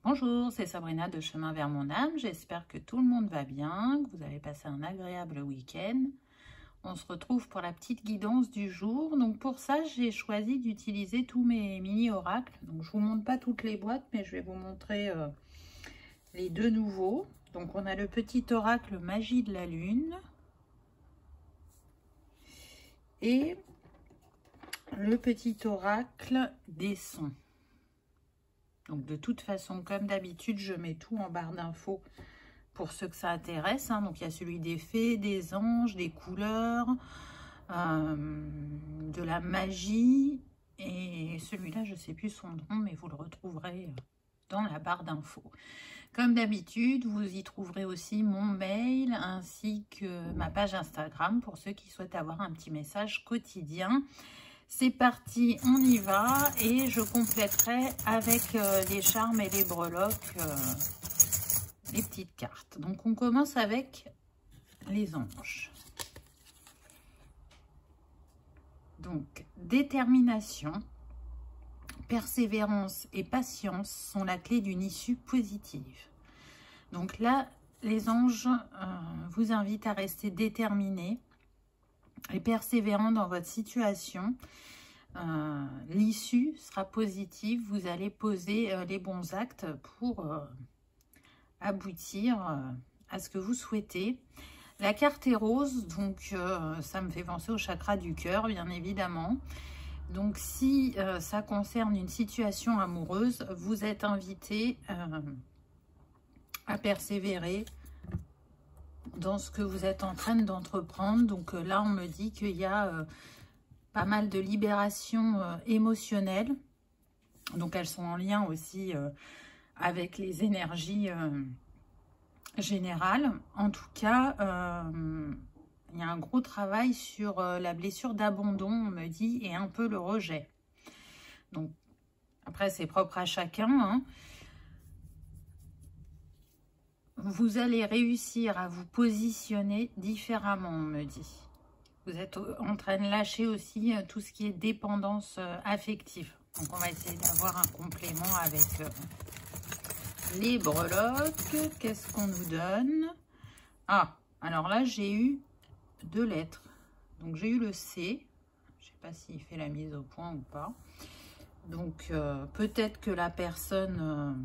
Bonjour, c'est Sabrina de Chemin vers mon âme. J'espère que tout le monde va bien, que vous avez passé un agréable week-end. On se retrouve pour la petite guidance du jour. Donc pour ça, j'ai choisi d'utiliser tous mes mini-oracles. Donc je vous montre pas toutes les boîtes, mais je vais vous montrer les deux nouveaux. Donc on a le petit oracle Magie de la Lune et le petit oracle des sons. Donc de toute façon, comme d'habitude, je mets tout en barre d'infos pour ceux que ça intéresse. Donc il y a celui des fées, des anges, des couleurs, de la magie. Et celui-là, je ne sais plus son nom, mais vous le retrouverez dans la barre d'infos. Comme d'habitude, vous y trouverez aussi mon mail ainsi que ma page Instagram pour ceux qui souhaitent avoir un petit message quotidien. C'est parti, on y va et je compléterai avec les charmes et les breloques les petites cartes. Donc on commence avec les anges. Donc détermination, persévérance et patience sont la clé d'une issue positive. Donc là, les anges vous invitent à rester déterminés et persévérant dans votre situation. L'issue sera positive, vous allez poser les bons actes pour aboutir à ce que vous souhaitez. La carte est rose, donc ça me fait penser au chakra du cœur, bien évidemment. Donc si ça concerne une situation amoureuse, vous êtes invité à persévérer dans ce que vous êtes en train d'entreprendre. Donc là, on me dit qu'il y a pas mal de libération émotionnelle. Donc elles sont en lien aussi avec les énergies générales. En tout cas, il y a un gros travail sur la blessure d'abandon, on me dit, et un peu le rejet. Donc après, c'est propre à chacun, Vous allez réussir à vous positionner différemment, on me dit. Vous êtes en train de lâcher aussi tout ce qui est dépendance affective. Donc, on va essayer d'avoir un complément avec les breloques. Qu'est-ce qu'on nous donne? Ah, alors là, j'ai eu 2 lettres. Donc, j'ai eu le C. Je ne sais pas s'il fait la mise au point ou pas. Donc, peut-être que la personne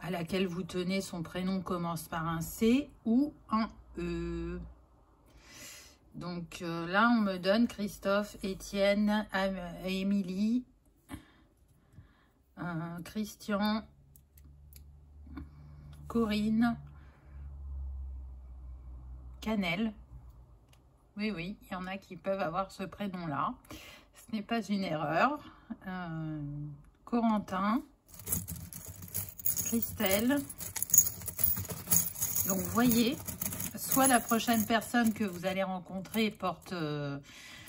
à laquelle vous tenez, son prénom commence par un C ou un E. Donc là, on me donne Christophe, Étienne, Émilie, Christian, Corinne, Canel. Oui, oui, il y en a qui peuvent avoir ce prénom-là. Ce n'est pas une erreur. Corentin, Christelle. Donc, vous voyez, soit la prochaine personne que vous allez rencontrer porte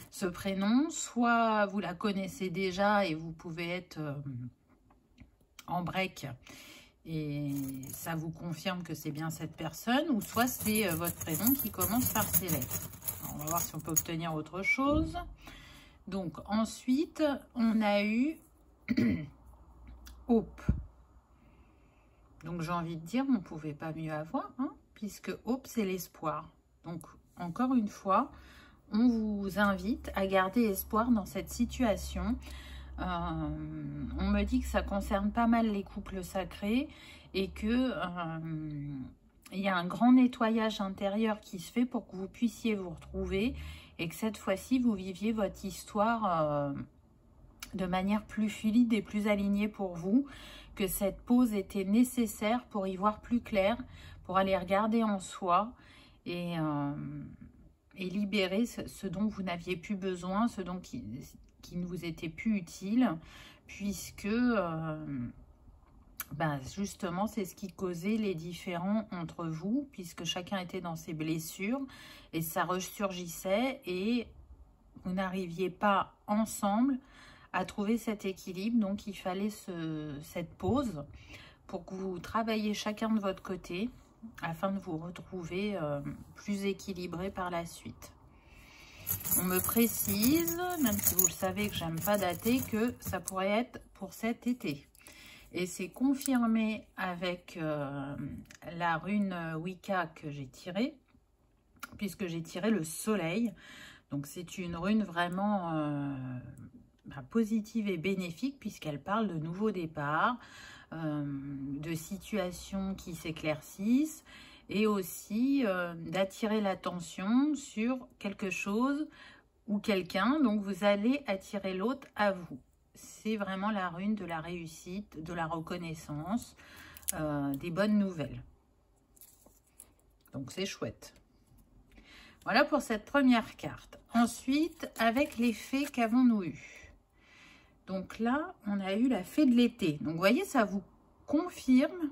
ce prénom, soit vous la connaissez déjà et vous pouvez être en break et ça vous confirme que c'est bien cette personne, ou soit c'est votre prénom qui commence par ces lettres. Alors, on va voir si on peut obtenir autre chose. Donc, ensuite, on a eu Hope. Donc, j'ai envie de dire, on ne pouvait pas mieux avoir, puisque Hope, c'est l'espoir. Donc, encore une fois, on vous invite à garder espoir dans cette situation. On me dit que ça concerne pas mal les couples sacrés et que il y a un grand nettoyage intérieur qui se fait pour que vous puissiez vous retrouver et que cette fois-ci, vous viviez votre histoire de manière plus fluide et plus alignée pour vous, que cette pause était nécessaire pour y voir plus clair, pour aller regarder en soi et libérer ce dont vous n'aviez plus besoin, ce dont qui ne vous était plus utile, puisque justement c'est ce qui causait les différends entre vous, puisque chacun était dans ses blessures et ça ressurgissait et vous n'arriviez pas ensemble à trouver cet équilibre. Donc il fallait cette pause pour que vous travailliez chacun de votre côté afin de vous retrouver plus équilibré par la suite. On me précise, même si vous le savez que j'aime pas dater, que ça pourrait être pour cet été. Et c'est confirmé avec la rune Wicca que j'ai tirée, puisque j'ai tiré le soleil. Donc c'est une rune vraiment positive et bénéfique, puisqu'elle parle de nouveaux départs, de situations qui s'éclaircissent, et aussi d'attirer l'attention sur quelque chose ou quelqu'un. Donc vous allez attirer l'autre à vous. C'est vraiment la rune de la réussite, de la reconnaissance, des bonnes nouvelles. Donc c'est chouette. Voilà pour cette première carte. Ensuite, avec les fées, qu'avons-nous eu? Donc là, on a eu la fée de l'été. Donc vous voyez, ça vous confirme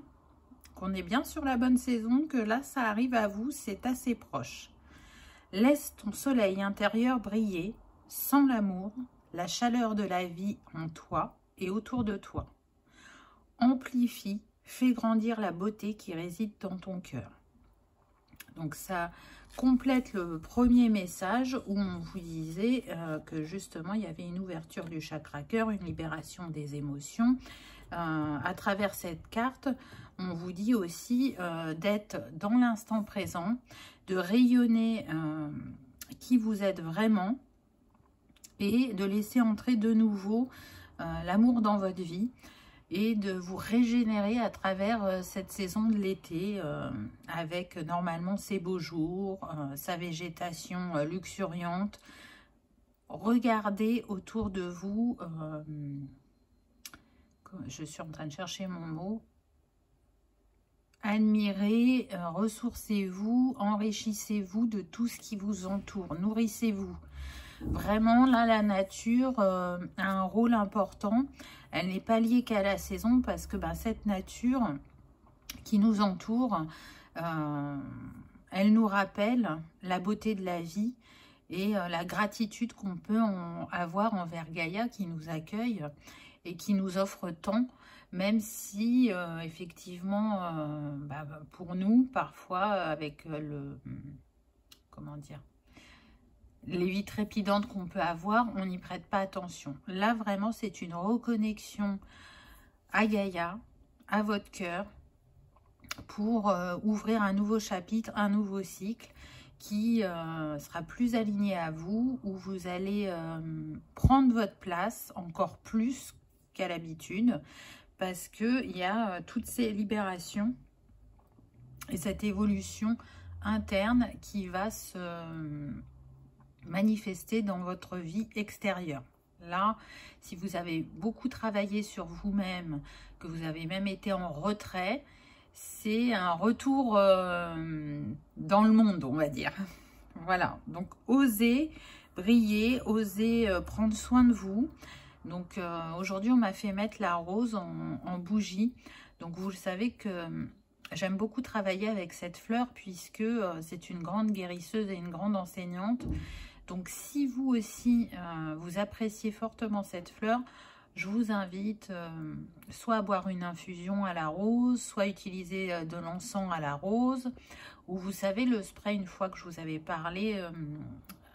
qu'on est bien sur la bonne saison, que là, ça arrive à vous, c'est assez proche. Laisse ton soleil intérieur briller, sans l'amour, la chaleur de la vie en toi et autour de toi. Amplifie, fais grandir la beauté qui réside dans ton cœur. Donc ça complète le premier message où on vous disait que justement il y avait une ouverture du chakra cœur, une libération des émotions. À travers cette carte, on vous dit aussi d'être dans l'instant présent, de rayonner qui vous êtes vraiment et de laisser entrer de nouveau l'amour dans votre vie et de vous régénérer à travers cette saison de l'été avec normalement ses beaux jours, sa végétation luxuriante. Regardez autour de vous, je suis en train de chercher mon mot, admirez, ressourcez-vous, enrichissez-vous de tout ce qui vous entoure, nourrissez-vous. Vraiment, là, la nature a un rôle important. Elle n'est pas liée qu'à la saison parce que cette nature qui nous entoure, elle nous rappelle la beauté de la vie et la gratitude qu'on peut avoir envers Gaïa qui nous accueille et qui nous offre tant, même si effectivement, pour nous, parfois, avec les vies trépidantes qu'on peut avoir, on n'y prête pas attention. Là, vraiment, c'est une reconnexion à Gaïa, à votre cœur, pour ouvrir un nouveau chapitre, un nouveau cycle qui sera plus aligné à vous, où vous allez prendre votre place encore plus qu'à l'habitude, parce qu'il y a toutes ces libérations et cette évolution interne qui va se manifester dans votre vie extérieure. Là, si vous avez beaucoup travaillé sur vous-même, que vous avez même été en retrait, c'est un retour dans le monde, on va dire. Voilà, donc osez briller, osez prendre soin de vous. Donc aujourd'hui, on m'a fait mettre la rose en bougie. Donc vous le savez que j'aime beaucoup travailler avec cette fleur puisque c'est une grande guérisseuse et une grande enseignante. Donc si vous aussi, vous appréciez fortement cette fleur, je vous invite soit à boire une infusion à la rose, soit utiliser de l'encens à la rose, ou vous savez le spray, une fois que je vous avais parlé,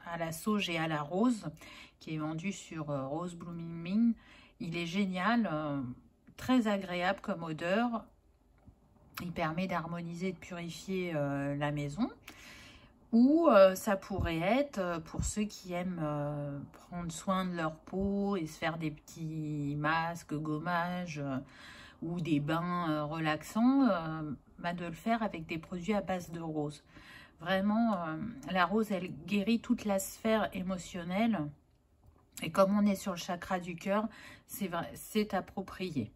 à la sauge et à la rose, qui est vendu sur Rose Blooming Ming. Il est génial, très agréable comme odeur. Il permet d'harmoniser et de purifier la maison. Ou ça pourrait être pour ceux qui aiment prendre soin de leur peau et se faire des petits masques, gommages ou des bains relaxants, de le faire avec des produits à base de rose. Vraiment, la rose, elle guérit toute la sphère émotionnelle. Et comme on est sur le chakra du cœur, c'est approprié.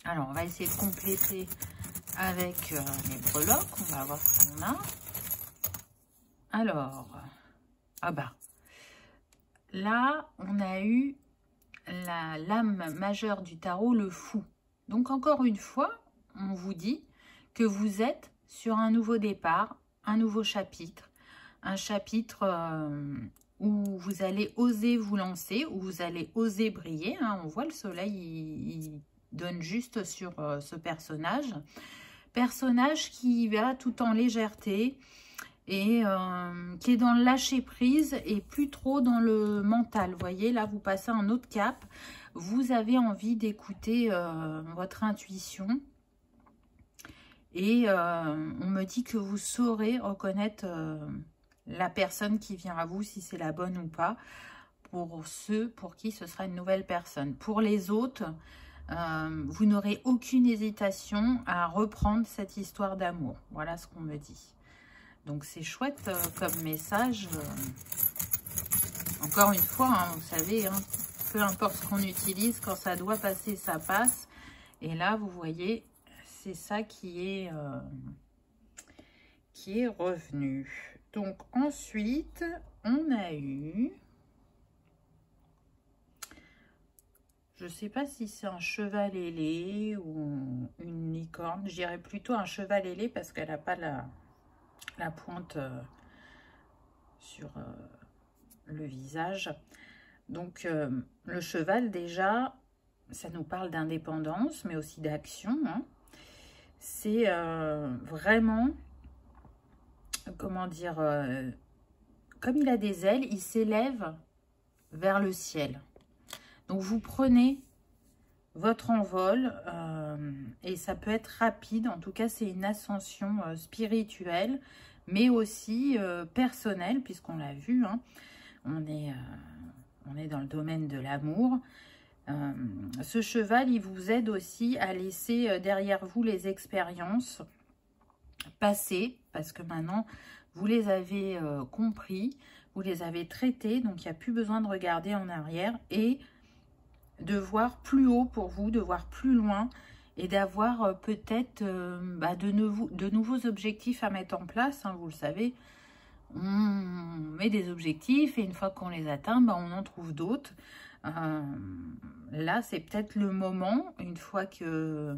Alors, on va essayer de compléter avec les breloques. On va voir ce qu'on a. Alors, là, on a eu la lame majeure du tarot, le fou. Donc, encore une fois, on vous dit que vous êtes sur un nouveau départ, un nouveau chapitre, un chapitre où vous allez oser vous lancer, où vous allez oser briller. Hein. On voit le soleil, il donne juste sur ce personnage. Personnage qui va tout en légèreté et qui est dans le lâcher prise et plus trop dans le mental. Vous voyez, là, vous passez un autre cap. Vous avez envie d'écouter votre intuition. Et on me dit que vous saurez reconnaître la personne qui vient à vous, si c'est la bonne ou pas, pour ceux pour qui ce sera une nouvelle personne. Pour les autres, vous n'aurez aucune hésitation à reprendre cette histoire d'amour. Voilà ce qu'on me dit. Donc c'est chouette comme message. Encore une fois, hein, vous savez, hein, peu importe ce qu'on utilise, quand ça doit passer, ça passe. Et là, vous voyez, c'est ça qui est revenu. Donc ensuite, on a eu... Je ne sais pas si c'est un cheval ailé ou une licorne. Je dirais plutôt un cheval ailé parce qu'elle n'a pas la pointe sur le visage. Donc, le cheval, déjà, ça nous parle d'indépendance, mais aussi d'action. Hein. C'est vraiment, comment dire, comme il a des ailes, il s'élève vers le ciel. Donc, vous prenez votre envol et ça peut être rapide. En tout cas, c'est une ascension spirituelle, mais aussi personnelle, puisqu'on l'a vu. Hein, on est dans le domaine de l'amour. Ce cheval, il vous aide aussi à laisser derrière vous les expériences passées, parce que maintenant, vous les avez compris, vous les avez traitées, donc il n'y a plus besoin de regarder en arrière et de voir plus haut pour vous, de voir plus loin et d'avoir peut-être de nouveaux objectifs à mettre en place. Hein, vous le savez, on met des objectifs et une fois qu'on les atteint, on en trouve d'autres. Là, c'est peut-être le moment, une fois que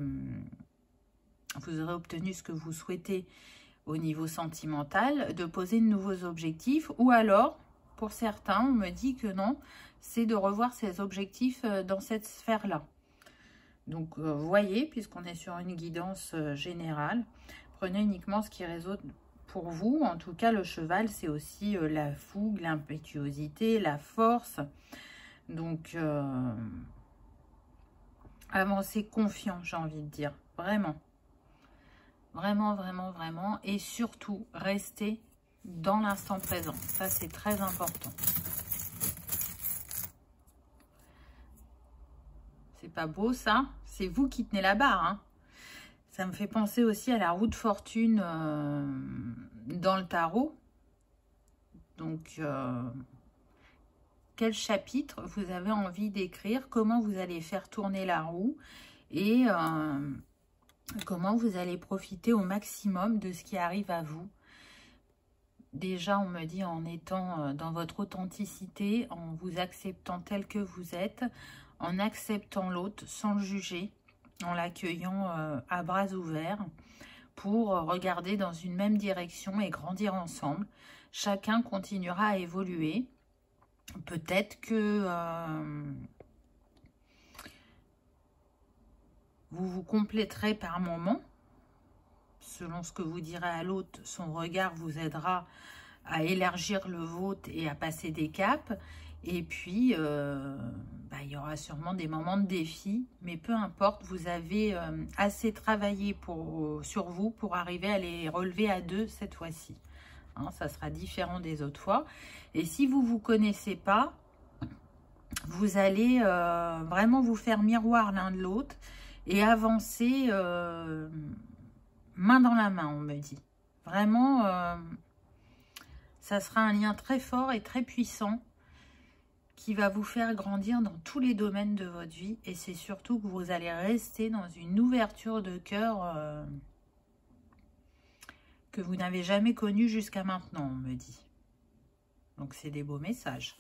vous aurez obtenu ce que vous souhaitez au niveau sentimental, de poser de nouveaux objectifs. Ou alors, pour certains, on me dit que non, c'est de revoir ses objectifs dans cette sphère-là. Donc, voyez, puisqu'on est sur une guidance générale, prenez uniquement ce qui résonne pour vous. En tout cas, le cheval, c'est aussi la fougue, l'impétuosité, la force. Donc, avancez confiant, j'ai envie de dire. Vraiment. Vraiment, vraiment, vraiment. Et surtout, restez dans l'instant présent. Ça, c'est très important. C'est pas beau, ça? C'est vous qui tenez la barre, hein. Ça me fait penser aussi à la roue de fortune dans le tarot. Donc, quel chapitre vous avez envie d'écrire? Comment vous allez faire tourner la roue? Et comment vous allez profiter au maximum de ce qui arrive à vous? Déjà, on me dit en étant dans votre authenticité, en vous acceptant tel que vous êtes, en acceptant l'autre sans le juger, en l'accueillant à bras ouverts pour regarder dans une même direction et grandir ensemble. Chacun continuera à évoluer. Peut-être que vous vous compléterez par moment. Selon ce que vous direz à l'autre, son regard vous aidera à élargir le vôtre et à passer des caps. Et puis, il y aura sûrement des moments de défi, mais peu importe, vous avez assez travaillé sur vous pour arriver à les relever à deux cette fois-ci. Hein, ça sera différent des autres fois. Et si vous ne vous connaissez pas, vous allez vraiment vous faire miroir l'un de l'autre et avancer main dans la main, on me dit. Vraiment, ça sera un lien très fort et très puissant qui va vous faire grandir dans tous les domaines de votre vie. Et c'est surtout que vous allez rester dans une ouverture de cœur que vous n'avez jamais connue jusqu'à maintenant, on me dit. Donc, c'est des beaux messages.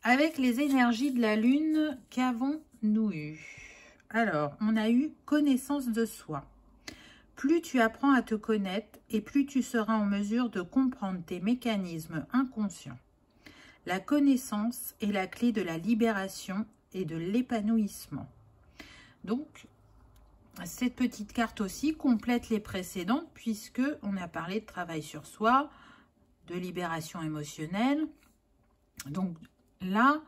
Avec les énergies de la Lune, qu'avons-nous eu? Alors, on a eu connaissance de soi. Plus tu apprends à te connaître et plus tu seras en mesure de comprendre tes mécanismes inconscients. La connaissance est la clé de la libération et de l'épanouissement. Donc, cette petite carte aussi complète les précédentes, puisque on a parlé de travail sur soi, de libération émotionnelle. Donc là,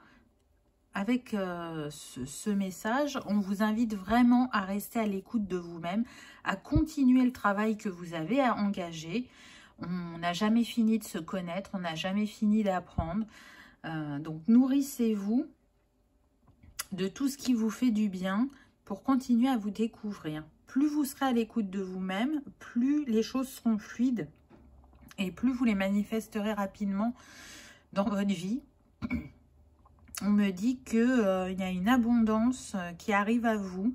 avec ce message, on vous invite vraiment à rester à l'écoute de vous-même, à continuer le travail que vous avez à engager. On n'a jamais fini de se connaître, on n'a jamais fini d'apprendre. Donc nourrissez-vous de tout ce qui vous fait du bien pour continuer à vous découvrir. Plus vous serez à l'écoute de vous-même, plus les choses seront fluides et plus vous les manifesterez rapidement dans votre vie. On me dit qu'il y a une abondance qui arrive à vous,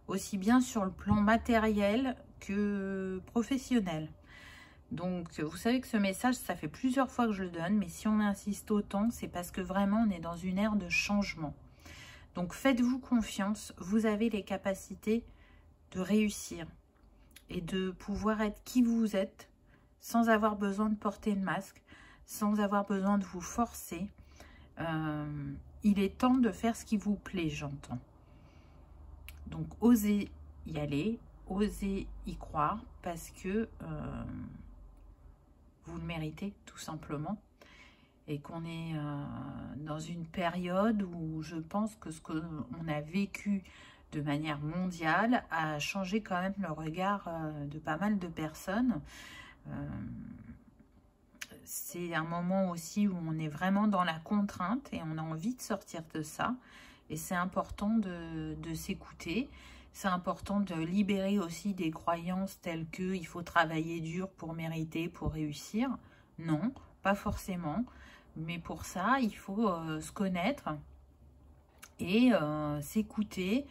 aussi bien sur le plan matériel que professionnel. Donc, vous savez que ce message, ça fait plusieurs fois que je le donne, mais si on insiste autant, c'est parce que vraiment, on est dans une ère de changement. Donc, faites-vous confiance, vous avez les capacités de réussir et de pouvoir être qui vous êtes sans avoir besoin de porter le masque, sans avoir besoin de vous forcer. Il est temps de faire ce qui vous plaît, j'entends. Donc, osez y aller, osez y croire parce que vous le méritez tout simplement. Et qu'on est dans une période où je pense que ce qu'on a vécu de manière mondiale a changé quand même le regard de pas mal de personnes. C'est un moment aussi où on est vraiment dans la contrainte et on a envie de sortir de ça. Et c'est important de s'écouter. C'est important de libérer aussi des croyances telles que il faut travailler dur pour mériter, pour réussir. Non, pas forcément. Mais pour ça, il faut se connaître et s'écouter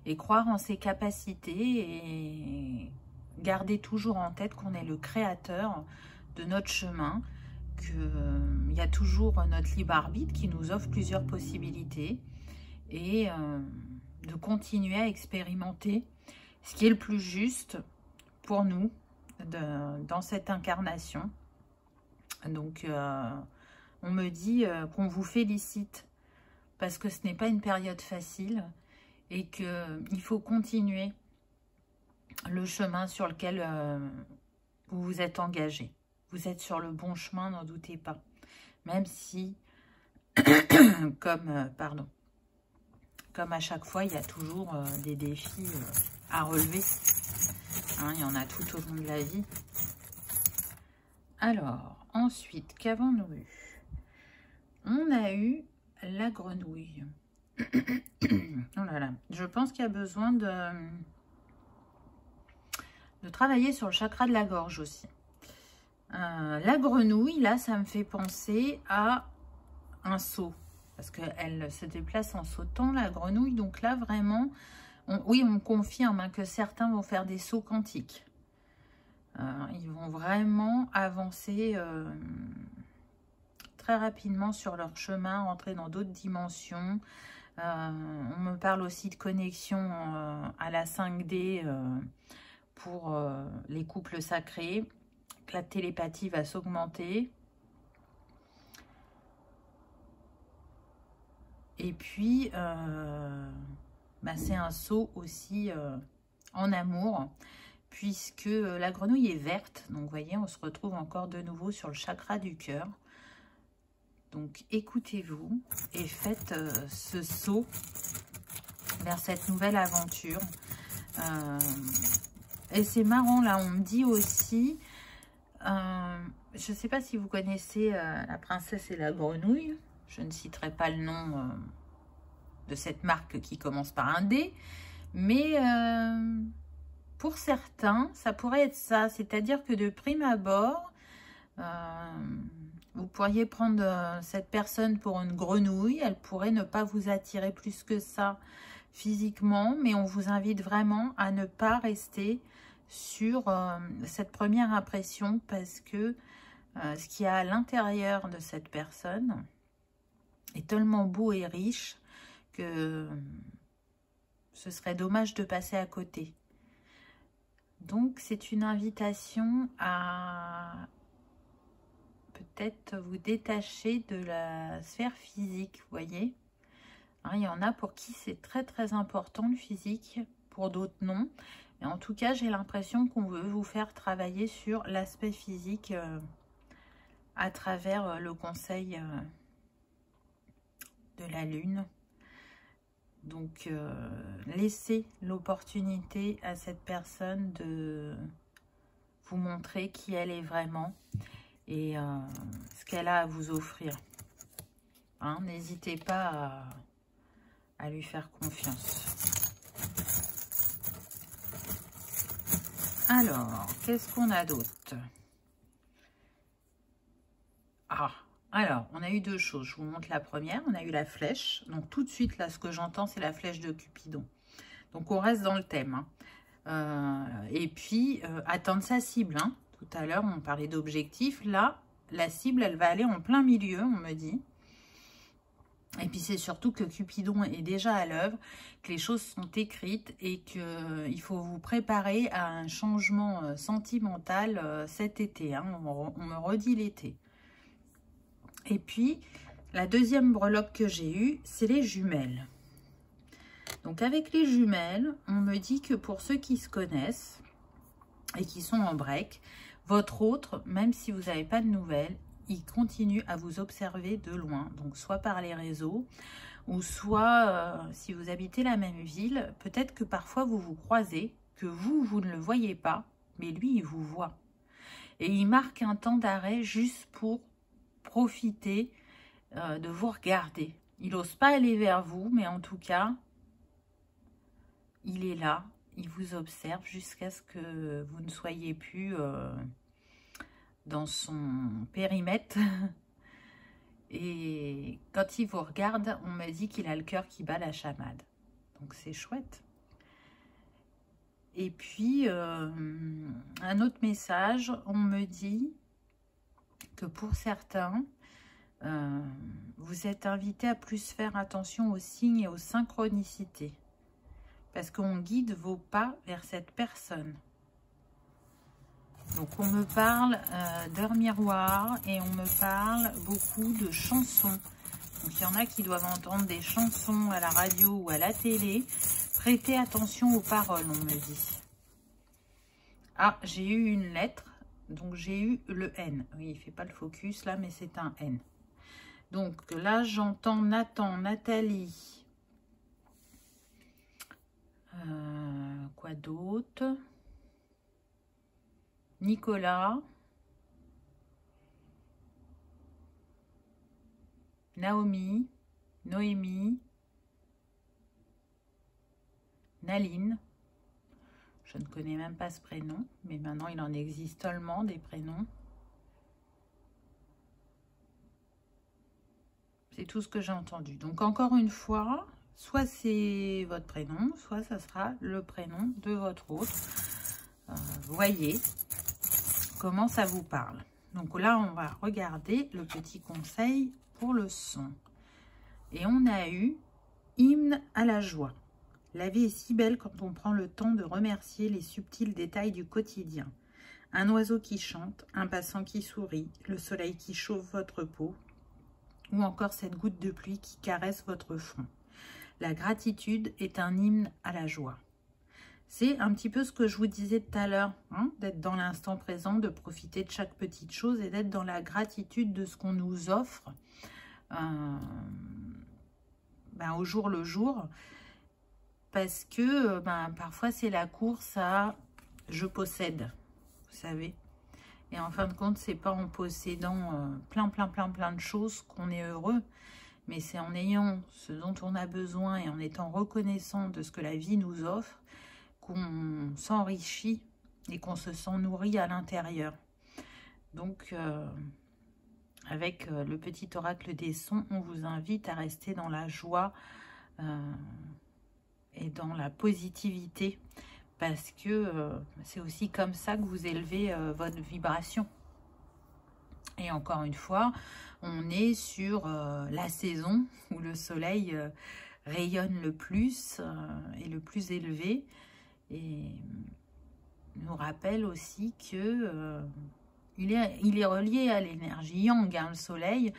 et croire en ses capacités et garder toujours en tête qu'on est le créateur de notre chemin, qu'il y a toujours notre libre arbitre qui nous offre plusieurs possibilités et de continuer à expérimenter ce qui est le plus juste pour nous dans cette incarnation. Donc, on me dit qu'on vous félicite parce que ce n'est pas une période facile et qu'il faut continuer le chemin sur lequel vous vous êtes engagé. Vous êtes sur le bon chemin, n'en doutez pas. Même si, comme à chaque fois, il y a toujours des défis à relever. Hein, il y en a tout au long de la vie. Alors, ensuite, qu'avons-nous eu? On a eu la grenouille. Oh là là, je pense qu'il y a besoin de travailler sur le chakra de la gorge aussi. La grenouille, là, ça me fait penser à un saut. Parce qu'elle se déplace en sautant, la grenouille. Donc là, vraiment, oui, on confirme hein, que certains vont faire des sauts quantiques. Ils vont vraiment avancer très rapidement sur leur chemin, rentrer dans d'autres dimensions. On me parle aussi de connexion à la 5D pour les couples sacrés. La télépathie va s'augmenter. Et puis, c'est un saut aussi en amour, puisque la grenouille est verte. Donc, vous voyez, on se retrouve encore de nouveau sur le chakra du cœur. Donc, écoutez-vous et faites ce saut vers cette nouvelle aventure. Et c'est marrant, là, on me dit aussi... je ne sais pas si vous connaissez La Princesse et la Grenouille. Je ne citerai pas le nom de cette marque qui commence par un D. Mais pour certains, ça pourrait être ça. C'est-à-dire que de prime abord, vous pourriez prendre cette personne pour une grenouille. Elle pourrait ne pas vous attirer plus que ça physiquement. Mais on vous invite vraiment à ne pas rester sur cette première impression parce que ce qu'il y a à l'intérieur de cette personne est tellement beau et riche que ce serait dommage de passer à côté. Donc, c'est une invitation à peut-être vous détacher de la sphère physique, vous voyez. Hein, il y en a pour qui c'est très très important le physique, pour d'autres non. Mais en tout cas, j'ai l'impression qu'on veut vous faire travailler sur l'aspect physique à travers le conseil de la Lune. Donc, laissez l'opportunité à cette personne de vous montrer qui elle est vraiment et ce qu'elle a à vous offrir. Hein, n'hésitez pas à lui faire confiance. Alors, qu'est-ce qu'on a d'autre? Ah, alors, on a eu deux choses. Je vous montre la première. On a eu la flèche. Donc, tout de suite, là, ce que j'entends, c'est la flèche de Cupidon. Donc, on reste dans le thème. Hein. Et puis, atteindre sa cible. Hein. Tout à l'heure, on parlait d'objectifs. Là, la cible, elle va aller en plein milieu, on me dit. Et puis, c'est surtout que Cupidon est déjà à l'œuvre, que les choses sont écrites et qu'il faut vous préparer à un changement sentimental cet été. Hein. On me redit l'été. Et puis, la deuxième breloque que j'ai eue, c'est les jumelles. Donc, avec les jumelles, on me dit que pour ceux qui se connaissent et qui sont en break, votre autre, même si vous n'avez pas de nouvelles, il continue à vous observer de loin. Donc, soit par les réseaux, ou soit, si vous habitez la même ville, peut-être que parfois vous vous croisez, que vous ne le voyez pas, mais lui, il vous voit. Et il marque un temps d'arrêt juste pour profiter de vous regarder. Il n'ose pas aller vers vous, mais en tout cas, il est là, il vous observe jusqu'à ce que vous ne soyez plus dans son périmètre. Et quand il vous regarde, on me dit qu'il a le cœur qui bat la chamade. Donc c'est chouette. Et puis, un autre message, on me dit que pour certains, vous êtes invité à plus faire attention aux signes et aux synchronicités. Parce qu'on guide vos pas vers cette personne. Donc, on me parle d'heures miroirs et on me parle beaucoup de chansons. Donc, il y en a qui doivent entendre des chansons à la radio ou à la télé. Prêtez attention aux paroles, on me dit. Ah, j'ai eu une lettre. Donc, j'ai eu le N. Oui, il ne fait pas le focus là, mais c'est un N. Donc, là, j'entends Nathan, Nathalie. Quoi d'autre? Nicolas, Naomi, Noémie, Naline. Je ne connais même pas ce prénom, mais maintenant il en existe tellement des prénoms. C'est tout ce que j'ai entendu. Donc encore une fois, soit c'est votre prénom, soit ça sera le prénom de votre autre. Voyez comment ça vous parle. Donc là, on va regarder le petit conseil pour le son. Et on a eu hymne à la joie. La vie est si belle quand on prend le temps de remercier les subtils détails du quotidien. Un oiseau qui chante, un passant qui sourit, le soleil qui chauffe votre peau, ou encore cette goutte de pluie qui caresse votre front. La gratitude est un hymne à la joie. C'est un petit peu ce que je vous disais tout à l'heure, hein, d'être dans l'instant présent, de profiter de chaque petite chose et d'être dans la gratitude de ce qu'on nous offre au jour le jour. Parce que parfois c'est la course à « je possède », vous savez. Et en fin de compte, c'est pas en possédant plein de choses qu'on est heureux, mais c'est en ayant ce dont on a besoin et en étant reconnaissant de ce que la vie nous offre qu'on s'enrichit et qu'on se sent nourri à l'intérieur. Donc, avec le petit oracle des sons, on vous invite à rester dans la joie et dans la positivité, parce que c'est aussi comme ça que vous élevez votre vibration. Et encore une fois, on est sur la saison où le soleil rayonne le plus et le plus élevé, et nous rappelle aussi que il est relié à l'énergie yang, hein, le soleil,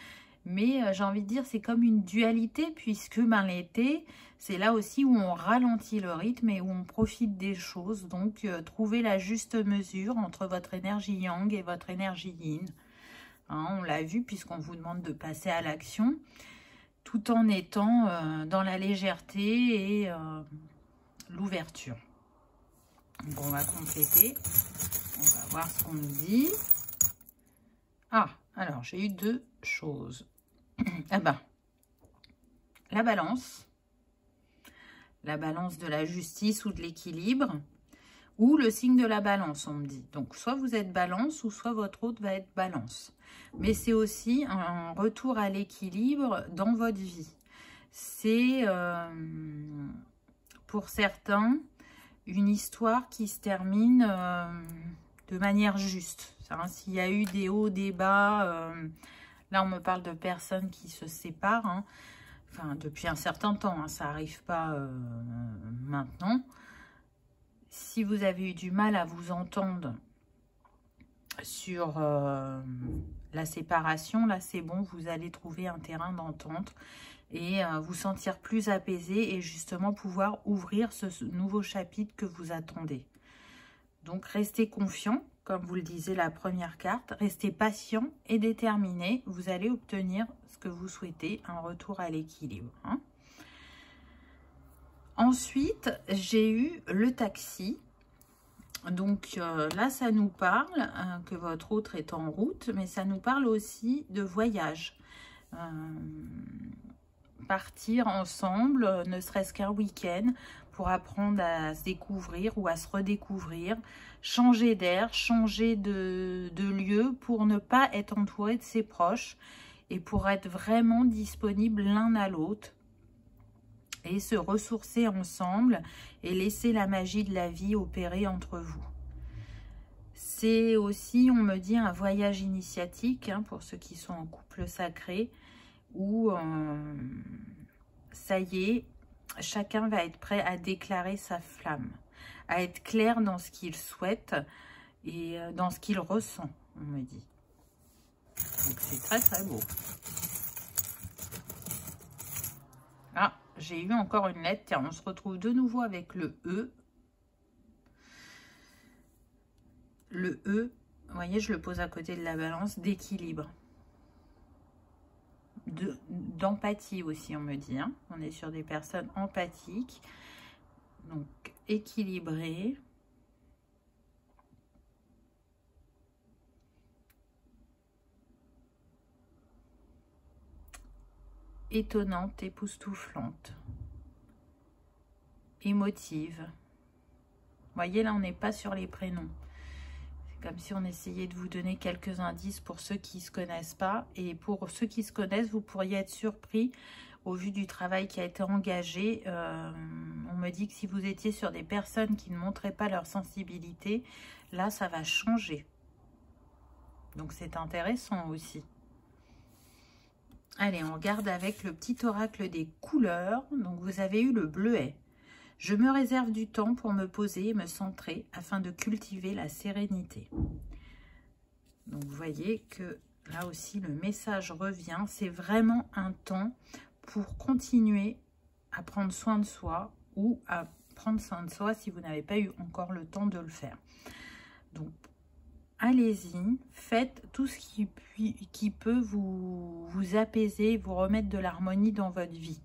Mais j'ai envie de dire, c'est comme une dualité, puisque l'été, c'est là aussi où on ralentit le rythme et où on profite des choses. Donc, trouvez la juste mesure entre votre énergie yang et votre énergie yin. Hein, on l'a vu, puisqu'on vous demande de passer à l'action, tout en étant dans la légèreté et l'ouverture. Donc, on va compléter. On va voir ce qu'on nous dit. Ah, alors, j'ai eu 2 choses. Ah ben, la balance de la justice ou de l'équilibre, ou le signe de la balance, on me dit. Donc, soit vous êtes balance, ou soit votre hôte va être balance. Mais c'est aussi un retour à l'équilibre dans votre vie. C'est, pour certains, une histoire qui se termine de manière juste. Hein, s'il y a eu des hauts, des bas... Là, on me parle de personnes qui se séparent, hein. Enfin, depuis un certain temps, hein, ça n'arrive pas maintenant. Si vous avez eu du mal à vous entendre sur la séparation, là, c'est bon, vous allez trouver un terrain d'entente et vous sentir plus apaisé et justement pouvoir ouvrir ce nouveau chapitre que vous attendez. Donc, restez confiant. Comme vous le disiez, la première carte, restez patient et déterminé. Vous allez obtenir ce que vous souhaitez, un retour à l'équilibre. Hein. Ensuite, j'ai eu le taxi. Donc là, ça nous parle que votre autre est en route, mais ça nous parle aussi de voyage. Partir ensemble, ne serait-ce qu'un week-end, pour apprendre à se découvrir ou à se redécouvrir, changer d'air, changer de lieu pour ne pas être entouré de ses proches et pour être vraiment disponible l'un à l'autre et se ressourcer ensemble et laisser la magie de la vie opérer entre vous. C'est aussi, on me dit, un voyage initiatique hein, pour ceux qui sont en couple sacré où ça y est, chacun va être prêt à déclarer sa flamme, à être clair dans ce qu'il souhaite et dans ce qu'il ressent, on me dit. Donc c'est très très beau. Ah, j'ai eu encore une lettre. Tiens, on se retrouve de nouveau avec le E. Le E, vous voyez, je le pose à côté de la balance, d'équilibre. D'empathie aussi, on me dit. Hein. On est sur des personnes empathiques. Donc, équilibrées. Étonnante, époustouflante. Émotive. Vous voyez, là, on n'est pas sur les prénoms. Comme si on essayait de vous donner quelques indices pour ceux qui ne se connaissent pas. Et pour ceux qui se connaissent, vous pourriez être surpris au vu du travail qui a été engagé. On me dit que si vous étiez sur des personnes qui ne montraient pas leur sensibilité, là, ça va changer. Donc, c'est intéressant aussi. Allez, on regarde avec le petit oracle des couleurs. Donc, vous avez eu le bleuet. Je me réserve du temps pour me poser et me centrer afin de cultiver la sérénité. Donc, vous voyez que là aussi, le message revient. C'est vraiment un temps pour continuer à prendre soin de soi ou à prendre soin de soi si vous n'avez pas eu encore le temps de le faire. Donc, allez-y, faites tout ce qui peut vous apaiser, vous remettre de l'harmonie dans votre vie.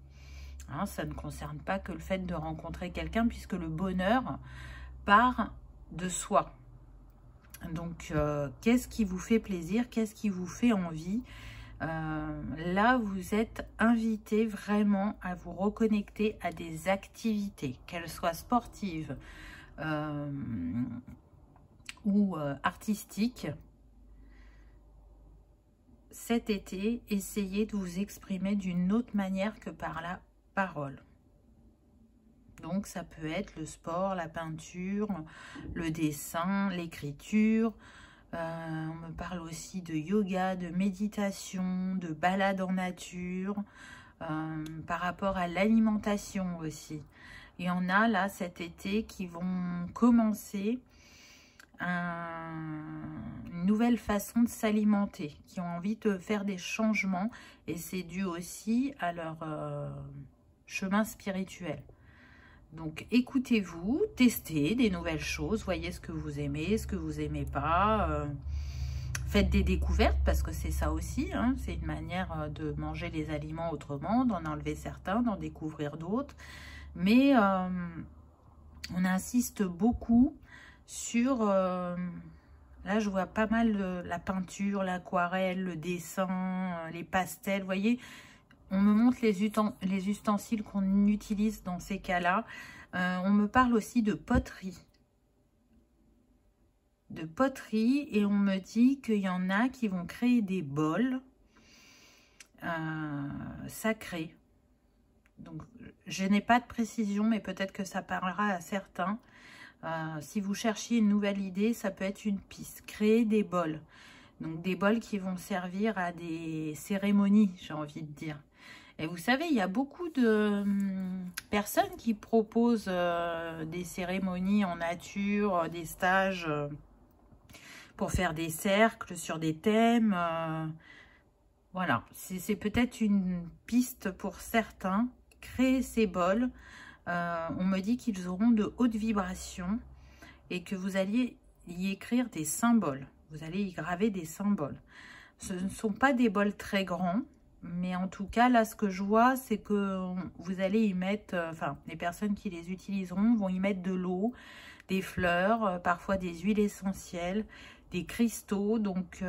Hein, ça ne concerne pas que le fait de rencontrer quelqu'un, puisque le bonheur part de soi. Donc, qu'est-ce qui vous fait plaisir? Qu'est-ce qui vous fait envie? Là, vous êtes invité vraiment à vous reconnecter à des activités, qu'elles soient sportives ou artistiques. Cet été, essayez de vous exprimer d'une autre manière que par la parole. Donc, ça peut être le sport, la peinture, le dessin, l'écriture. On me parle aussi de yoga, de méditation, de balade en nature, par rapport à l'alimentation aussi. Il y en a là cet été qui vont commencer une une nouvelle façon de s'alimenter, qui ont envie de faire des changements. Et c'est dû aussi à leur chemin spirituel. Donc, écoutez-vous, testez des nouvelles choses, voyez ce que vous aimez, ce que vous n'aimez pas. Faites des découvertes, parce que c'est ça aussi, hein, c'est une manière de manger les aliments autrement, d'en enlever certains, d'en découvrir d'autres. Mais on insiste beaucoup sur... là, je vois pas mal la peinture, l'aquarelle, le dessin, les pastels, vous voyez. On me montre les ustensiles qu'on utilise dans ces cas-là. On me parle aussi de poterie. Et on me dit qu'il y en a qui vont créer des bols sacrés. Donc, je n'ai pas de précision, mais peut-être que ça parlera à certains. Si vous cherchiez une nouvelle idée, ça peut être une piste. Créer des bols. Donc, des bols qui vont servir à des cérémonies, j'ai envie de dire. Et vous savez, il y a beaucoup de personnes qui proposent des cérémonies en nature, des stages pour faire des cercles sur des thèmes. Voilà, c'est peut-être une piste pour certains. Créer ces bols, on me dit qu'ils auront de hautes vibrations et que vous alliez y écrire des symboles. Vous allez y graver des symboles. Ce ne sont pas des bols très grands. Mais en tout cas, là, ce que je vois, c'est que vous allez y mettre, enfin, les personnes qui les utiliseront vont y mettre de l'eau, des fleurs, parfois des huiles essentielles, des cristaux. Donc,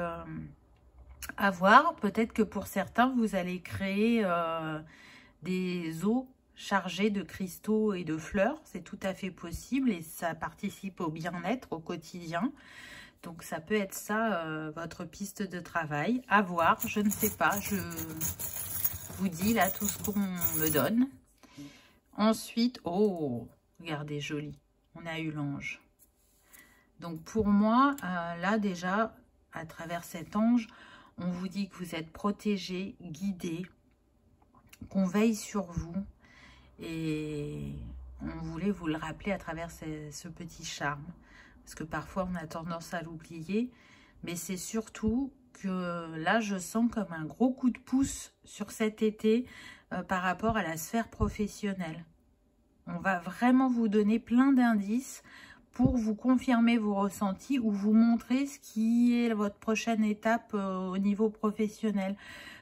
à voir. Peut-être que pour certains, vous allez créer des eaux chargées de cristaux et de fleurs. C'est tout à fait possible et ça participe au bien-être au quotidien. Donc, ça peut être ça, votre piste de travail. À voir, je ne sais pas. Je vous dis là tout ce qu'on me donne. Ensuite, oh, regardez, joli. On a eu l'ange. Donc, pour moi, là déjà, à travers cet ange, on vous dit que vous êtes protégé, guidé, qu'on veille sur vous. Et on voulait vous le rappeler à travers ce petit charme. Parce que parfois, on a tendance à l'oublier. Mais c'est surtout que là, je sens comme un gros coup de pouce sur cet été par rapport à la sphère professionnelle. On va vraiment vous donner plein d'indices pour vous confirmer vos ressentis ou vous montrer ce qui est votre prochaine étape au niveau professionnel.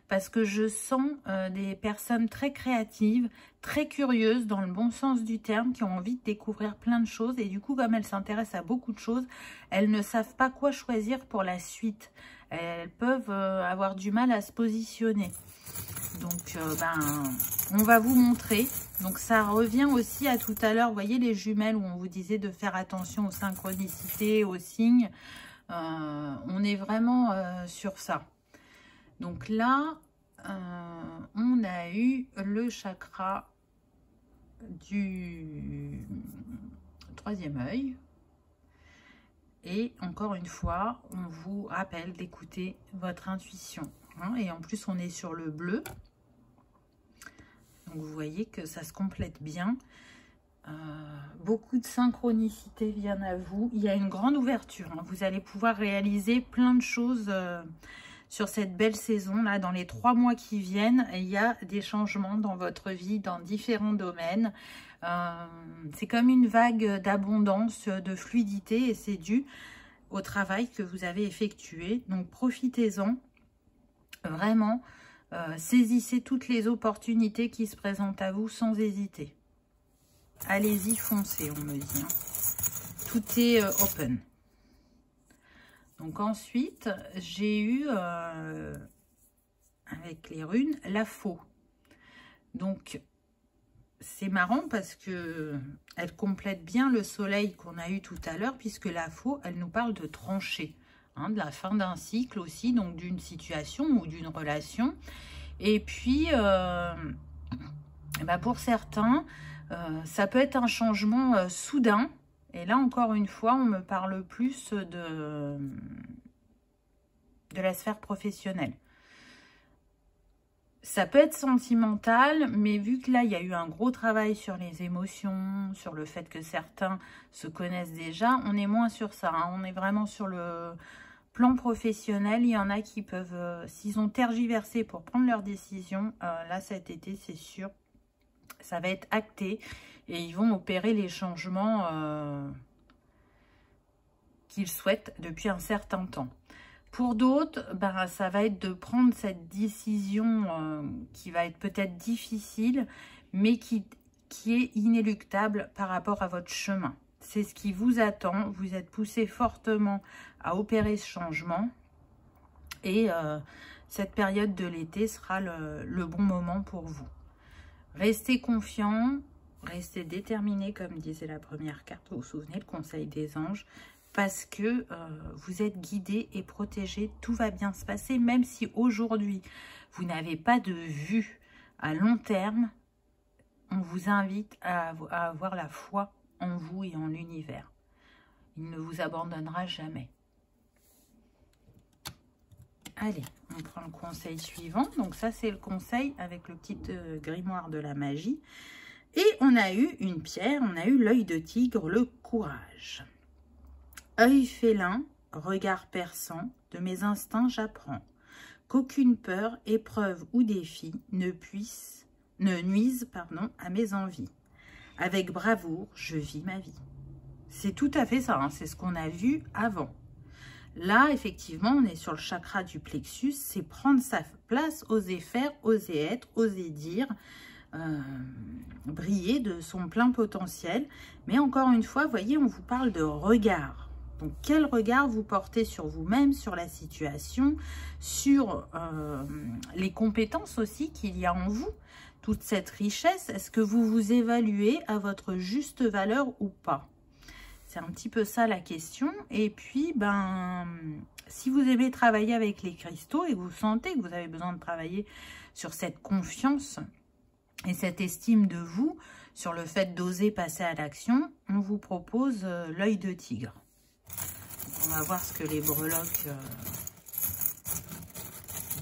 Parce que je sens des personnes très créatives, très curieuses dans le bon sens du terme, qui ont envie de découvrir plein de choses. Et du coup, comme elles s'intéressent à beaucoup de choses, elles ne savent pas quoi choisir pour la suite. Elles peuvent avoir du mal à se positionner. Donc, on va vous montrer. Donc, ça revient aussi à tout à l'heure. Vous voyez les jumelles où on vous disait de faire attention aux synchronicités, aux signes. On est vraiment sur ça. Donc là, on a eu le chakra du troisième œil. Et encore une fois, on vous rappelle d'écouter votre intuition. Hein, et en plus, on est sur le bleu. Donc vous voyez que ça se complète bien. Beaucoup de synchronicité viennent à vous. Il y a une grande ouverture. Hein. Vous allez pouvoir réaliser plein de choses sur cette belle saison. Là, dans les 3 mois qui viennent, il y a des changements dans votre vie, dans différents domaines. C'est comme une vague d'abondance, de fluidité, et c'est dû au travail que vous avez effectué. Donc, profitez-en. Vraiment, saisissez toutes les opportunités qui se présentent à vous sans hésiter. Allez-y, foncez, on me dit. Hein. Tout est open. Donc ensuite, j'ai eu, avec les runes, la faux. Donc, c'est marrant parce que elle complète bien le soleil qu'on a eu tout à l'heure, puisque la faux, elle nous parle de trancher, hein, de la fin d'un cycle aussi, donc d'une situation ou d'une relation. Et puis, pour certains, ça peut être un changement soudain. Et là, encore une fois, on me parle plus de la sphère professionnelle. Ça peut être sentimental, mais vu que là, il y a eu un gros travail sur les émotions, sur le fait que certains se connaissent déjà, on est moins sur ça. Hein. On est vraiment sur le Plan professionnel, il y en a qui peuvent, s'ils ont tergiversé pour prendre leur décision, là cet été c'est sûr, ça va être acté et ils vont opérer les changements qu'ils souhaitent depuis un certain temps. Pour d'autres, ben, ça va être de prendre cette décision qui va être peut-être difficile, mais qui est inéluctable par rapport à votre chemin. C'est ce qui vous attend. Vous êtes poussé fortement à opérer ce changement. Et cette période de l'été sera le bon moment pour vous. Restez confiant, restez déterminé, comme disait la première carte. Vous vous souvenez, le conseil des anges. Parce que vous êtes guidé et protégé. Tout va bien se passer. Même si aujourd'hui, vous n'avez pas de vue à long terme, on vous invite à avoir la foi en vous et en l'univers. Il ne vous abandonnera jamais. Allez, on prend le conseil suivant. Donc ça, c'est le conseil avec le petit grimoire de la magie. Et on a eu une pierre, on a eu l'œil de tigre, le courage. Œil félin, regard perçant, de mes instincts j'apprends qu'aucune peur, épreuve ou défi ne nuise à mes envies. Avec bravoure, je vis ma vie. C'est tout à fait ça, hein, c'est ce qu'on a vu avant. Là, effectivement, on est sur le chakra du plexus, c'est prendre sa place, oser faire, oser être, oser dire, briller de son plein potentiel. Mais encore une fois, vous voyez, on vous parle de regard. Donc, quel regard vous portez sur vous-même, sur la situation, sur les compétences aussi qu'il y a en vous, toute cette richesse. Est-ce que vous vous évaluez à votre juste valeur ou pas? C'est un petit peu ça la question. Et puis, ben, si vous aimez travailler avec les cristaux et que vous sentez que vous avez besoin de travailler sur cette confiance et cette estime de vous, sur le fait d'oser passer à l'action, on vous propose l'œil de tigre. On va voir ce que les breloques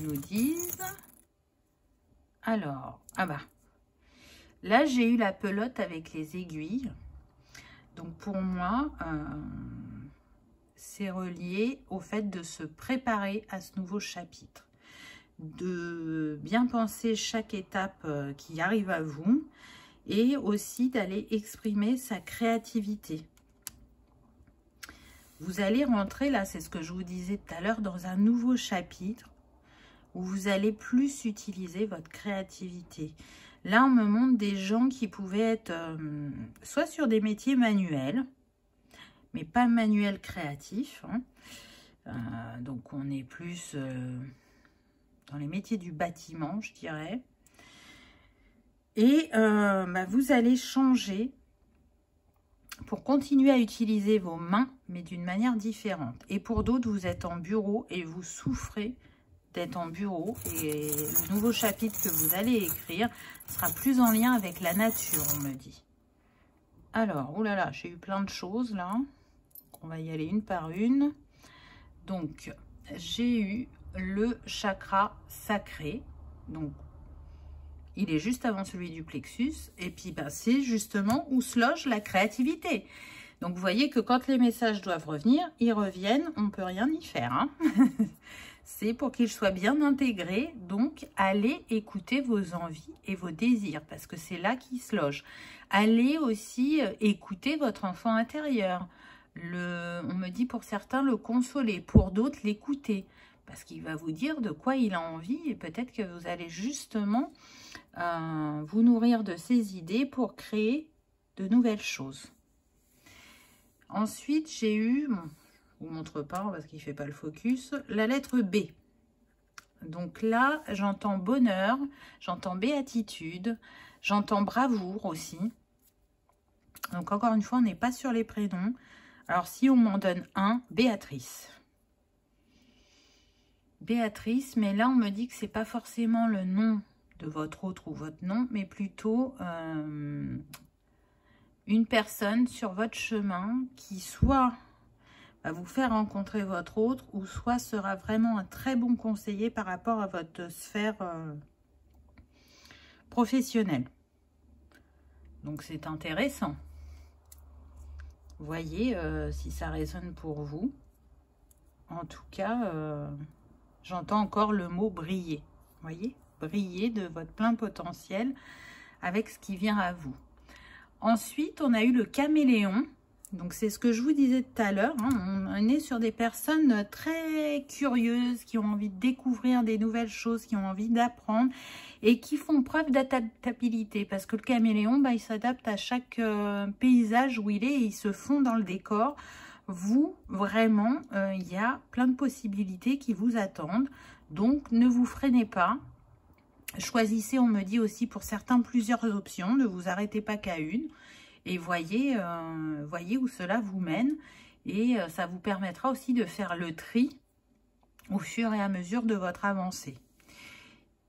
nous disent. Alors, ah bah, là j'ai eu la pelote avec les aiguilles. Donc pour moi, c'est relié au fait de se préparer à ce nouveau chapitre. De bien penser chaque étape qui arrive à vous et aussi d'aller exprimer sa créativité. Vous allez rentrer, là, c'est ce que je vous disais tout à l'heure, dans un nouveau chapitre où vous allez plus utiliser votre créativité. Là, on me montre des gens qui pouvaient être soit sur des métiers manuels, mais pas manuels créatifs. Hein. Donc, on est plus dans les métiers du bâtiment, je dirais. Et bah, vous allez changer pour continuer à utiliser vos mains, mais d'une manière différente. Et pour d'autres, vous êtes en bureau et vous souffrez d'être en bureau. Et le nouveau chapitre que vous allez écrire sera plus en lien avec la nature, on me dit. Alors, oulala, j'ai eu plein de choses là. On va y aller une par une. Donc, j'ai eu le chakra sacré. Donc, il est juste avant celui du plexus. Et puis, ben, c'est justement où se loge la créativité. Donc, vous voyez que quand les messages doivent revenir, ils reviennent. On ne peut rien y faire. Hein. C'est pour qu'ils soient bien intégrés. Donc, allez écouter vos envies et vos désirs. Parce que c'est là qu'ils se logent. Allez aussi écouter votre enfant intérieur. On me dit pour certains le consoler. Pour d'autres, l'écouter. Parce qu'il va vous dire de quoi il a envie. Et peut-être que vous allez justement vous nourrir de ces idées pour créer de nouvelles choses. Ensuite, j'ai eu, bon, je ne vous montre pas parce qu'il ne fait pas le focus, la lettre B. Donc là, j'entends bonheur, j'entends béatitude, j'entends bravoure aussi. Donc encore une fois, on n'est pas sur les prénoms. Alors si on m'en donne un, Béatrice. Béatrice, mais là on me dit que c'est pas forcément le nom de votre autre ou votre nom, mais plutôt une personne sur votre chemin qui soit va vous faire rencontrer votre autre ou soit sera vraiment un très bon conseiller par rapport à votre sphère professionnelle. Donc c'est intéressant. Voyez si ça résonne pour vous. En tout cas, j'entends encore le mot briller. Vous voyez, briller de votre plein potentiel avec ce qui vient à vous. Ensuite, on a eu le caméléon. Donc, c'est ce que je vous disais tout à l'heure. Hein. On est sur des personnes très curieuses, qui ont envie de découvrir des nouvelles choses, qui ont envie d'apprendre et qui font preuve d'adaptabilité. Parce que le caméléon, il s'adapte à chaque paysage où il est et il se fond dans le décor. Vous, vraiment, il y a plein de possibilités qui vous attendent. Donc, ne vous freinez pas. Choisissez, on me dit aussi pour certains, plusieurs options. Ne vous arrêtez pas qu'à une. Et voyez où cela vous mène. Et ça vous permettra aussi de faire le tri au fur et à mesure de votre avancée.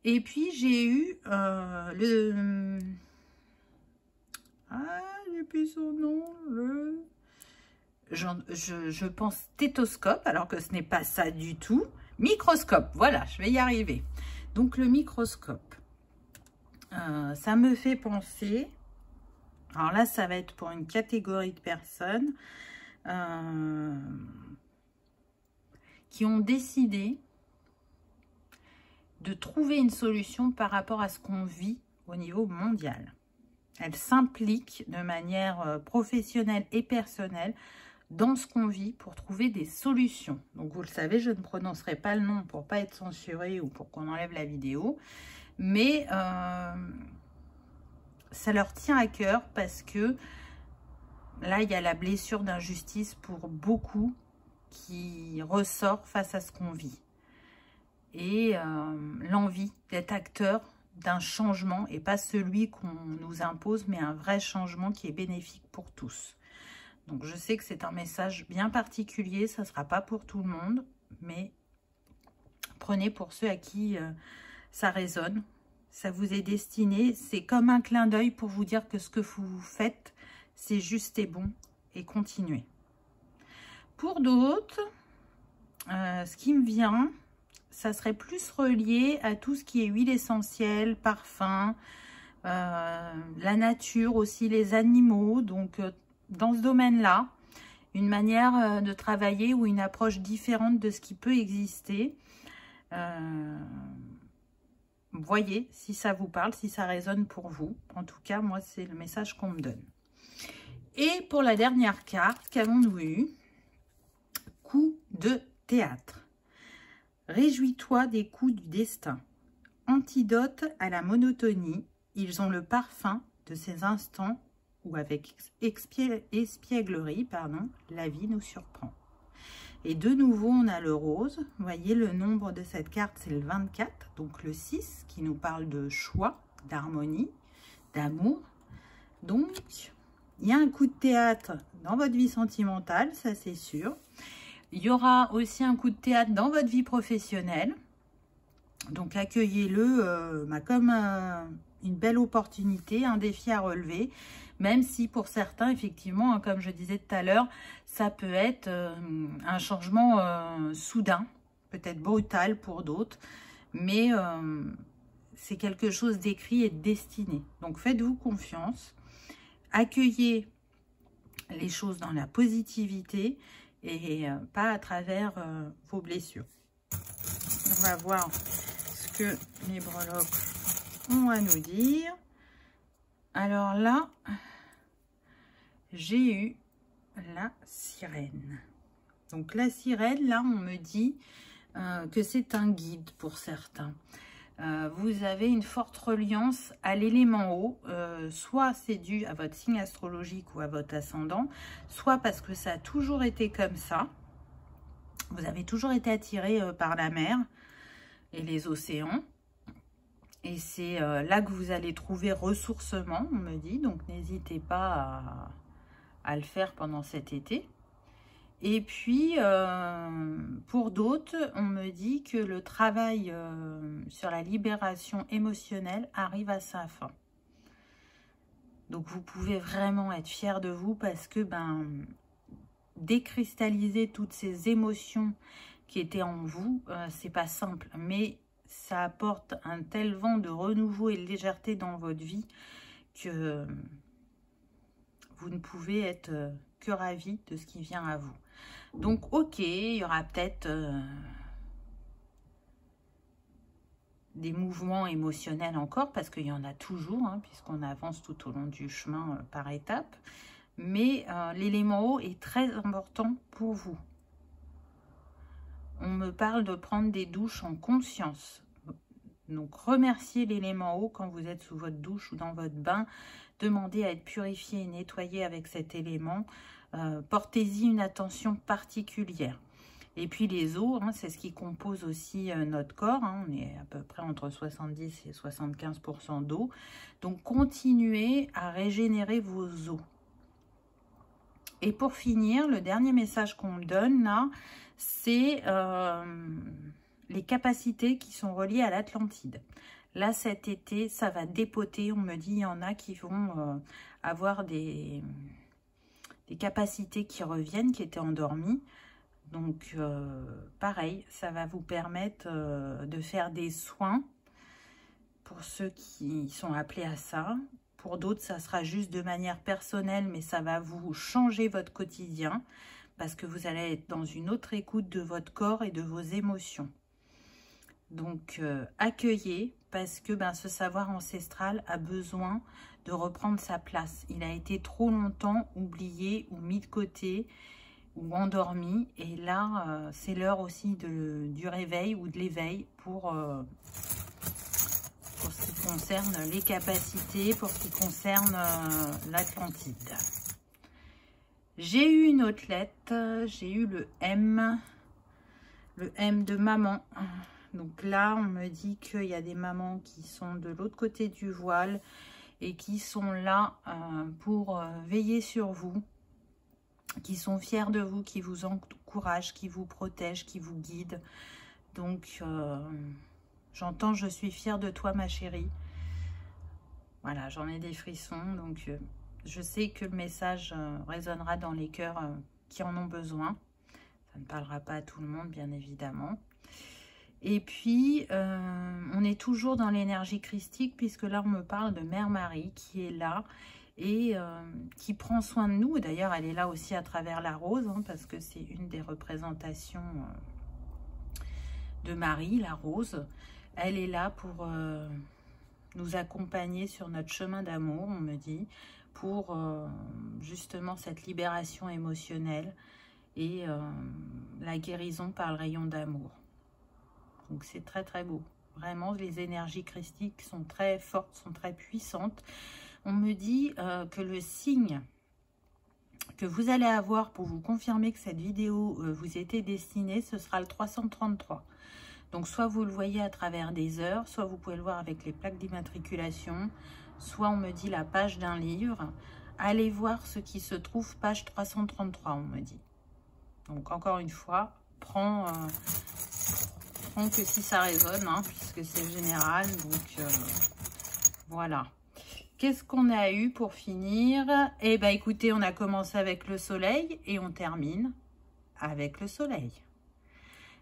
Et puis, j'ai eu le... Ah, j'ai plus son nom. Je pense stéthoscope, alors que ce n'est pas ça du tout. Microscope, voilà, je vais y arriver. Donc, le microscope, ça me fait penser... Alors là, ça va être pour une catégorie de personnes qui ont décidé de trouver une solution par rapport à ce qu'on vit au niveau mondial. Elles s'impliquent de manière professionnelle et personnelle dans ce qu'on vit pour trouver des solutions. Donc, vous le savez, je ne prononcerai pas le nom pour ne pas être censuré ou pour qu'on enlève la vidéo. Mais ça leur tient à cœur parce que là, il y a la blessure d'injustice pour beaucoup qui ressort face à ce qu'on vit. Et l'envie d'être acteur d'un changement et pas celui qu'on nous impose, mais un vrai changement qui est bénéfique pour tous. Donc, je sais que c'est un message bien particulier, ça ne sera pas pour tout le monde, mais prenez pour ceux à qui ça résonne. Ça vous est destiné, c'est comme un clin d'œil pour vous dire que ce que vous faites, c'est juste et bon, et continuez. Pour d'autres, ce qui me vient, ça serait plus relié à tout ce qui est huile essentielle, parfum, la nature aussi, les animaux. Donc, dans ce domaine-là, une manière de travailler ou une approche différente de ce qui peut exister. Voyez si ça vous parle, si ça résonne pour vous. En tout cas, moi, c'est le message qu'on me donne. Et pour la dernière carte, qu'avons-nous eu? Coup de théâtre. Réjouis-toi des coups du destin. Antidote à la monotonie. Ils ont le parfum de ces instants où, avec espièglerie, la vie nous surprend. Et de nouveau, on a le rose. Vous voyez, le nombre de cette carte, c'est le 24. Donc, le 6 qui nous parle de choix, d'harmonie, d'amour. Donc, il y a un coup de théâtre dans votre vie sentimentale, ça c'est sûr. Il y aura aussi un coup de théâtre dans votre vie professionnelle. Donc, accueillez-le comme une belle opportunité, un défi à relever. Même si pour certains, effectivement, comme je disais tout à l'heure, ça peut être un changement soudain, peut-être brutal pour d'autres, mais c'est quelque chose d'écrit et de destiné. Donc faites-vous confiance, accueillez les choses dans la positivité et pas à travers vos blessures. On va voir ce que les breloques ont à nous dire. Alors là, j'ai eu la sirène. Donc la sirène, là, on me dit que c'est un guide pour certains. Vous avez une forte reliance à l'élément eau, soit c'est dû à votre signe astrologique ou à votre ascendant, soit parce que ça a toujours été comme ça. Vous avez toujours été attiré par la mer et les océans. Et c'est là que vous allez trouver ressourcement, on me dit. Donc, n'hésitez pas à le faire pendant cet été. Et puis, pour d'autres, on me dit que le travail sur la libération émotionnelle arrive à sa fin. Donc, vous pouvez vraiment être fiers de vous parce que, décristalliser toutes ces émotions qui étaient en vous, c'est pas simple. Mais ça apporte un tel vent de renouveau et de légèreté dans votre vie que vous ne pouvez être que ravi de ce qui vient à vous. Donc, ok, il y aura peut-être des mouvements émotionnels encore, parce qu'il y en a toujours, hein, puisqu'on avance tout au long du chemin par étapes. Mais l'élément eau est très important pour vous. On me parle de prendre des douches en conscience. Donc, remerciez l'élément eau quand vous êtes sous votre douche ou dans votre bain. Demandez à être purifié et nettoyé avec cet élément. Portez-y une attention particulière. Et puis les os, hein, c'est ce qui compose aussi notre corps. Hein. On est à peu près entre 70 et 75% d'eau. Donc, continuez à régénérer vos os. Et pour finir, le dernier message qu'on me donne là, c'est les capacités qui sont reliées à l'Atlantide. Là, cet été, ça va dépoter. On me dit, il y en a qui vont avoir des capacités qui reviennent, qui étaient endormies. Donc, pareil, ça va vous permettre de faire des soins pour ceux qui sont appelés à ça. Pour d'autres, ça sera juste de manière personnelle, mais ça va vous changer votre quotidien parce que vous allez être dans une autre écoute de votre corps et de vos émotions. Donc, accueillez parce que ce savoir ancestral a besoin de reprendre sa place. Il a été trop longtemps oublié ou mis de côté ou endormi. Et là, c'est l'heure aussi du réveil ou de l'éveil pour ce qui concerne les capacités, pour ce qui concerne l'Atlantide. J'ai eu une autre lettre, j'ai eu le M de maman. Donc là, on me dit qu'il y a des mamans qui sont de l'autre côté du voile et qui sont là pour veiller sur vous, qui sont fiers de vous, qui vous encouragent, qui vous protègent, qui vous guident. Donc, j'entends « Je suis fière de toi, ma chérie ». Voilà, j'en ai des frissons. Donc, je sais que le message résonnera dans les cœurs qui en ont besoin. Ça ne parlera pas à tout le monde, bien évidemment. Et puis, on est toujours dans l'énergie christique, puisque là, on me parle de Mère Marie qui est là et qui prend soin de nous. D'ailleurs, elle est là aussi à travers la rose, hein, parce que c'est une des représentations de Marie, la rose. Elle est là pour nous accompagner sur notre chemin d'amour, on me dit, pour justement cette libération émotionnelle et la guérison par le rayon d'amour. Donc c'est très très beau. Vraiment, les énergies christiques sont très fortes, sont très puissantes. On me dit que le signe que vous allez avoir pour vous confirmer que cette vidéo vous était destinée, ce sera le 333. Donc soit vous le voyez à travers des heures, soit vous pouvez le voir avec les plaques d'immatriculation, soit on me dit la page d'un livre. Allez voir ce qui se trouve page 333, on me dit. Donc encore une fois, prends que si ça résonne, hein, puisque c'est général. Donc voilà. Qu'est-ce qu'on a eu pour finir? Eh bien écoutez, on a commencé avec le soleil et on termine avec le soleil.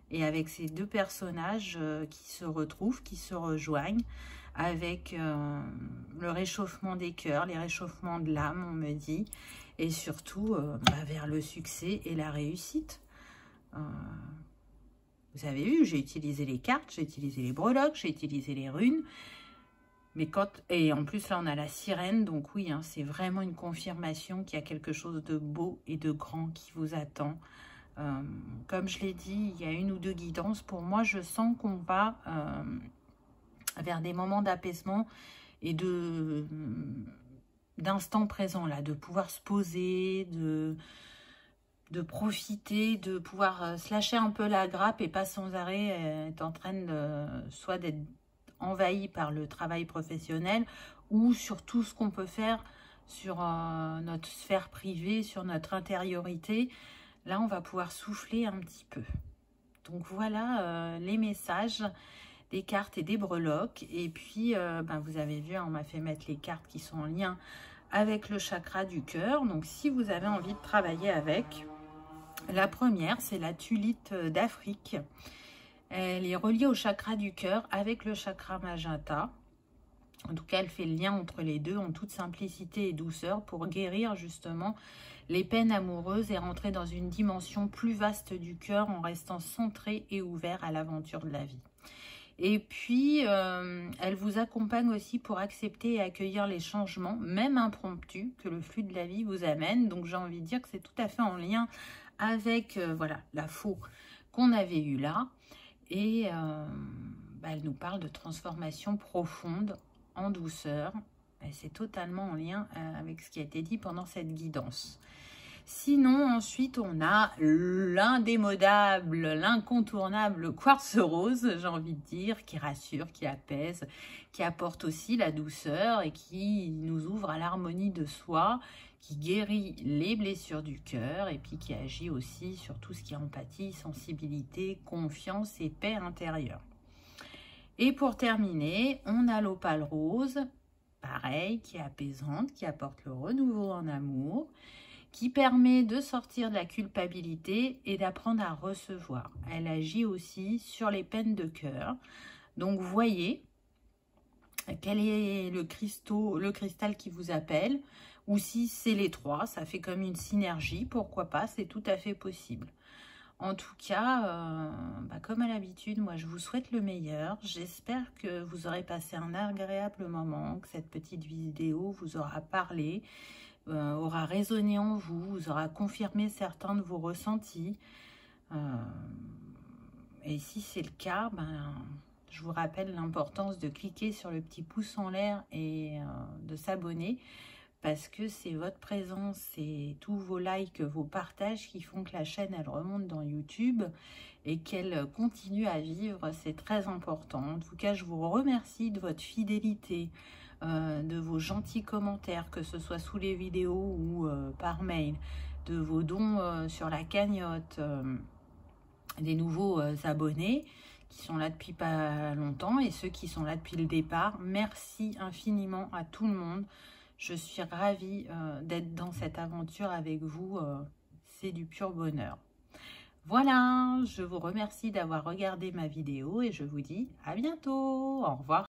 Et avec ces deux personnages qui se retrouvent, qui se rejoignent, avec le réchauffement des cœurs, les réchauffements de l'âme, on me dit, et surtout vers le succès et la réussite. Vous avez vu, j'ai utilisé les cartes, j'ai utilisé les breloques, j'ai utilisé les runes. Mais et en plus, là, on a la sirène. Donc oui, hein, c'est vraiment une confirmation qu'il y a quelque chose de beau et de grand qui vous attend. Comme je l'ai dit, il y a une ou deux guidances. Pour moi, je sens qu'on va vers des moments d'apaisement et d'instant présent, là, de pouvoir se poser, de profiter, de pouvoir se lâcher un peu la grappe et pas sans arrêt être en train soit d'être envahi par le travail professionnel ou sur tout ce qu'on peut faire sur notre sphère privée, sur notre intériorité. Là, on va pouvoir souffler un petit peu. Donc voilà les messages des cartes et des breloques. Et puis, vous avez vu, on m'a fait mettre les cartes qui sont en lien avec le chakra du cœur. Donc si vous avez envie de travailler avec, la première, c'est la tulite d'Afrique. Elle est reliée au chakra du cœur avec le chakra magenta. En tout cas, elle fait le lien entre les deux en toute simplicité et douceur pour guérir justement les peines amoureuses et rentrer dans une dimension plus vaste du cœur en restant centré et ouvert à l'aventure de la vie. Et puis, elle vous accompagne aussi pour accepter et accueillir les changements, même impromptus, que le flux de la vie vous amène. Donc, j'ai envie de dire que c'est tout à fait en lien avec voilà, la faux qu'on avait eue là. Et elle nous parle de transformation profonde en douceur. Et c'est totalement en lien avec ce qui a été dit pendant cette guidance. Sinon, ensuite, on a l'indémodable, l'incontournable quartz rose, j'ai envie de dire, qui rassure, qui apaise, qui apporte aussi la douceur et qui nous ouvre à l'harmonie de soi, qui guérit les blessures du cœur et puis qui agit aussi sur tout ce qui est empathie, sensibilité, confiance et paix intérieure. Et pour terminer, on a l'opale rose, pareil, qui est apaisante, qui apporte le renouveau en amour, qui permet de sortir de la culpabilité et d'apprendre à recevoir. Elle agit aussi sur les peines de cœur. Donc, voyez quel est le cristal qui vous appelle, ou si c'est les trois, ça fait comme une synergie, pourquoi pas, c'est tout à fait possible. En tout cas, comme à l'habitude, moi je vous souhaite le meilleur. J'espère que vous aurez passé un agréable moment, que cette petite vidéo vous aura parlé, aura résonné en vous, vous aura confirmé certains de vos ressentis. Et si c'est le cas, je vous rappelle l'importance de cliquer sur le petit pouce en l'air et de s'abonner, parce que c'est votre présence et tous vos likes, vos partages qui font que la chaîne elle remonte dans YouTube et qu'elle continue à vivre. C'est très important. En tout cas, je vous remercie de votre fidélité, de vos gentils commentaires, que ce soit sous les vidéos ou par mail, de vos dons sur la cagnotte, des nouveaux abonnés qui sont là depuis pas longtemps et ceux qui sont là depuis le départ. Merci infiniment à tout le monde. Je suis ravie d'être dans cette aventure avec vous. C'est du pur bonheur. Voilà, je vous remercie d'avoir regardé ma vidéo et je vous dis à bientôt. Au revoir.